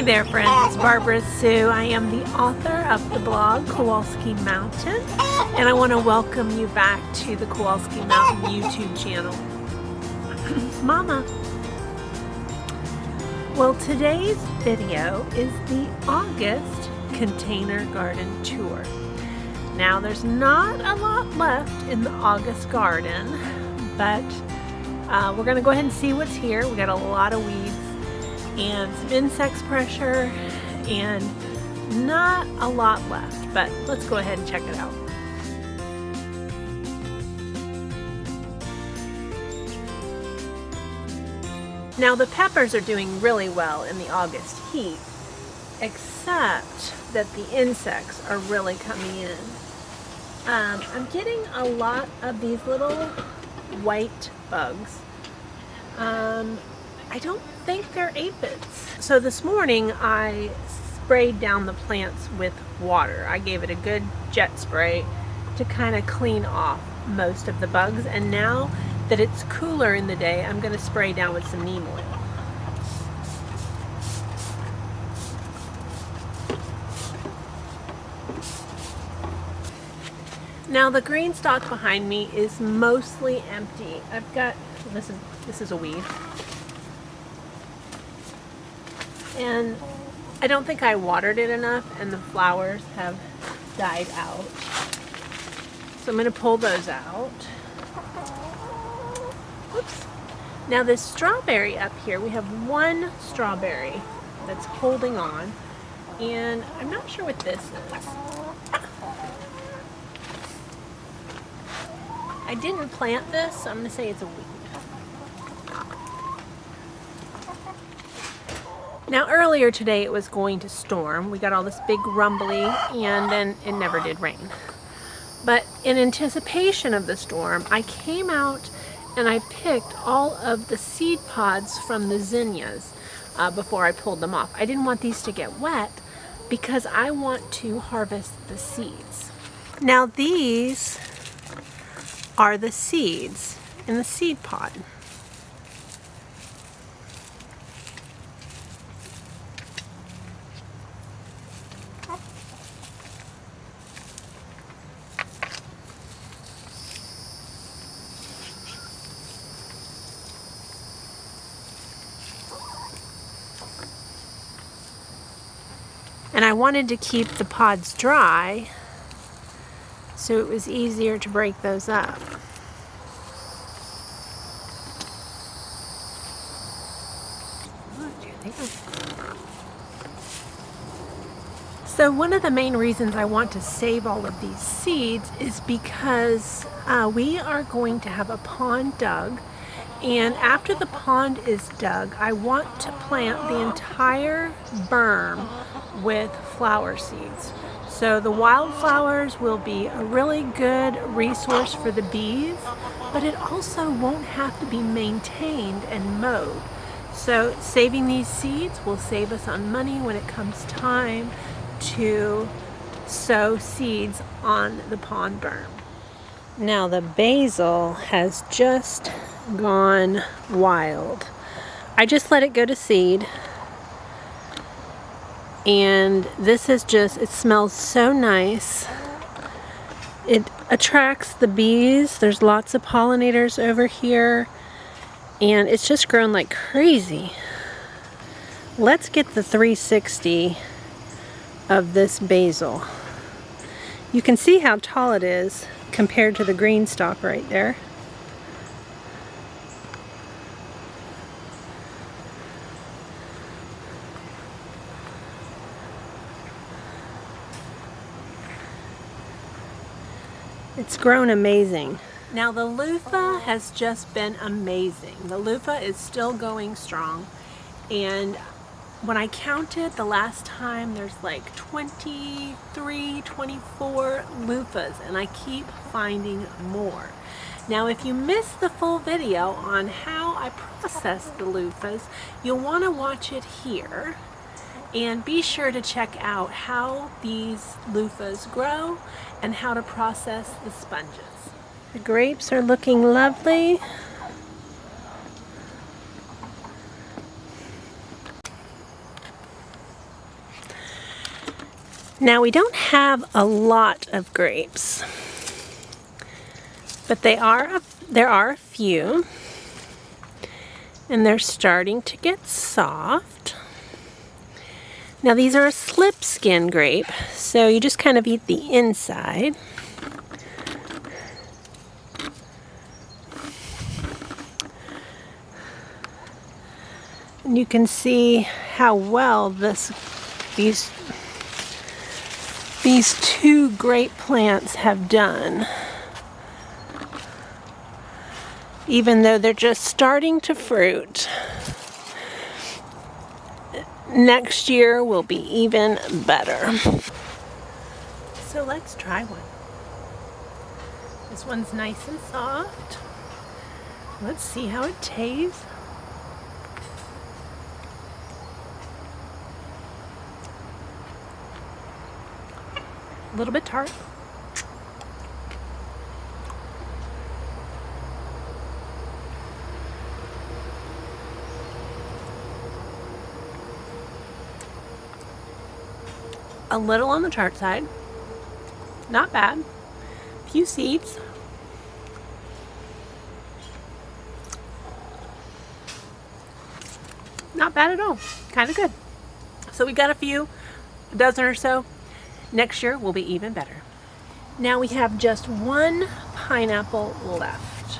Hey there friends, it's Barbara Sue. I am the author of the blog Kowalski Mountain, and I want to welcome you back to the Kowalski Mountain YouTube channel. Mama. Well, today's video is the August container garden tour. Now there's not a lot left in the August garden, but we're going to go ahead and see what's here. We got a lot of weeds and some insect pressure and not a lot left, but let's go ahead and check it out. Now the peppers are doing really well in the August heat, except that the insects are really coming in. I'm getting a lot of these little white bugs. I don't think they're aphids. So this morning I sprayed down the plants with water. I gave it a good jet spray to kind of clean off most of the bugs, and now that it's cooler in the day, I'm going to spray down with some neem oil. Now the green stalk behind me is mostly empty. I've got, this is a weed. And I don't think I watered it enough and the flowers have died out. So I'm going to pull those out. Oops. Now this strawberry up here, we have one strawberry that's holding on, and I'm not sure what this is. I didn't plant this, so I'm going to say it's a weed. Now earlier today it was going to storm. We got all this big rumbly and then it never did rain. But in anticipation of the storm, I came out and I picked all of the seed pods from the zinnias before I pulled them off. I didn't want these to get wet because I want to harvest the seeds. Now these are the seeds in the seed pod. And I wanted to keep the pods dry so it was easier to break those up. So one of the main reasons I want to save all of these seeds is because we are going to have a pond dug, and after the pond is dug, I want to plant the entire berm with flower seeds. So the wildflowers will be a really good resource for the bees, but it also won't have to be maintained and mowed. So saving these seeds will save us on money when it comes time to sow seeds on the pond berm. Now the basil has just gone wild. I just let it go to seed, and this is just, it smells so nice. It attracts the bees. There's lots of pollinators over here, and it's just grown like crazy. Let's get the 360 of this basil. You can see how tall it is compared to the green stalk right there. It's grown amazing. Now the luffa has just been amazing. The luffa is still going strong, and when I counted the last time, there's like 23, 24 lufas, and I keep finding more. Now if you missed the full video on how I process the lufas, you'll want to watch it here. And be sure to check out how these lufas grow and how to process the sponges. The grapes are looking lovely. Now we don't have a lot of grapes, but there are a few, and they're starting to get soft. Now these are a slip skin grape, so you just kind of eat the inside. And you can see how well these two grape plants have done. Even though they're just starting to fruit, next year will be even better. So let's try one. This one's nice and soft. Let's see how it tastes. A little bit tart. A little on the tart side. Not bad. Few seeds. Not bad at all. Kind of good. So we got a dozen or so. Next year will be even better. Now we have just one pineapple left.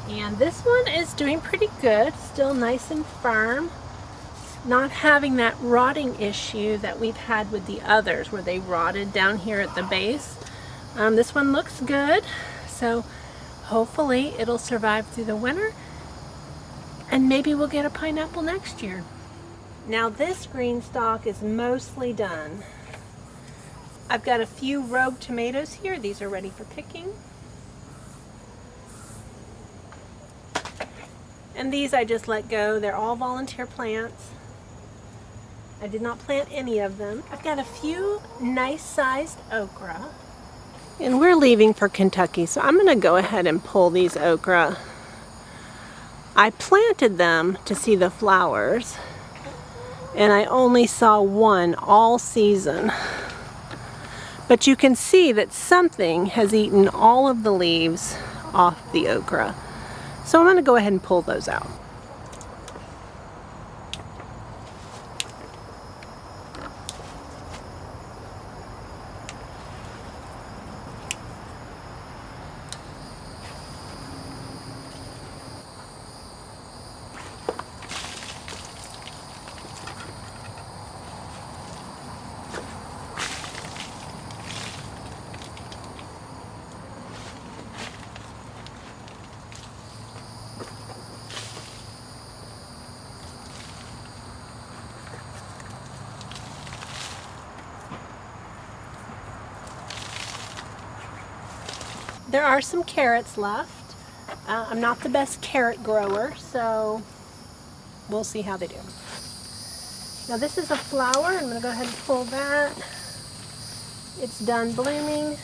And this one is doing pretty good. Still nice and firm. Not having that rotting issue that we've had with the others where they rotted down here at the base. This one looks good. So hopefully it'll survive through the winter. And maybe we'll get a pineapple next year. Now this green stalk is mostly done. I've got a few rogue tomatoes here. These are ready for picking. And these I just let go. They're all volunteer plants. I did not plant any of them. I've got a few nice sized okra. And we're leaving for Kentucky, so I'm gonna go ahead and pull these okra. I planted them to see the flowers, and I only saw one all season. But you can see that something has eaten all of the leaves off the okra. So I'm going to go ahead and pull those out. There are some carrots left. I'm not the best carrot grower, so we'll see how they do. Now this is a flower. I'm going to go ahead and pull that. It's done blooming.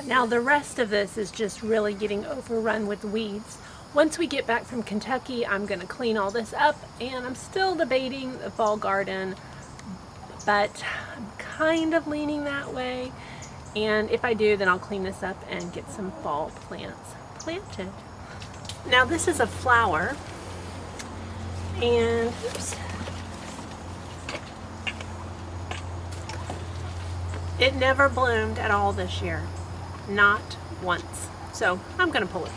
Now the rest of this is just really getting overrun with weeds. Once we get back from Kentucky, I'm going to clean all this up, and I'm still debating the fall garden, but I'm kind of leaning that way. And if I do, then I'll clean this up and get some fall plants planted. Now this is a flower, and oops, it never bloomed at all this year, not once. So I'm gonna pull it.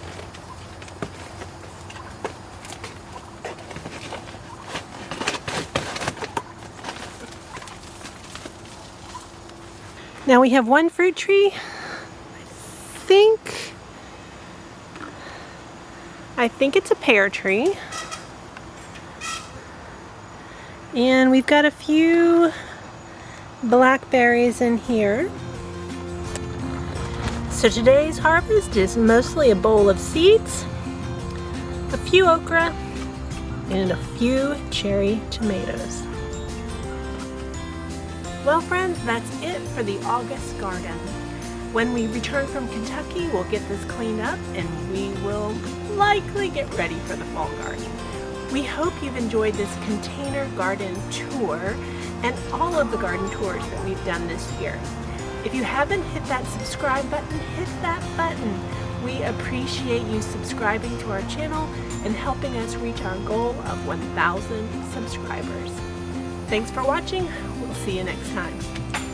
Now we have one fruit tree. I think it's a pear tree. And we've got a few blackberries in here. So today's harvest is mostly a bowl of seeds, a few okra, and a few cherry tomatoes. Well friends, that's it for the August garden. When we return from Kentucky, we'll get this cleaned up and we will likely get ready for the fall garden. We hope you've enjoyed this container garden tour and all of the garden tours that we've done this year. If you haven't hit that subscribe button, hit that button. We appreciate you subscribing to our channel and helping us reach our goal of 1,000 subscribers. Thanks for watching. We'll see you next time.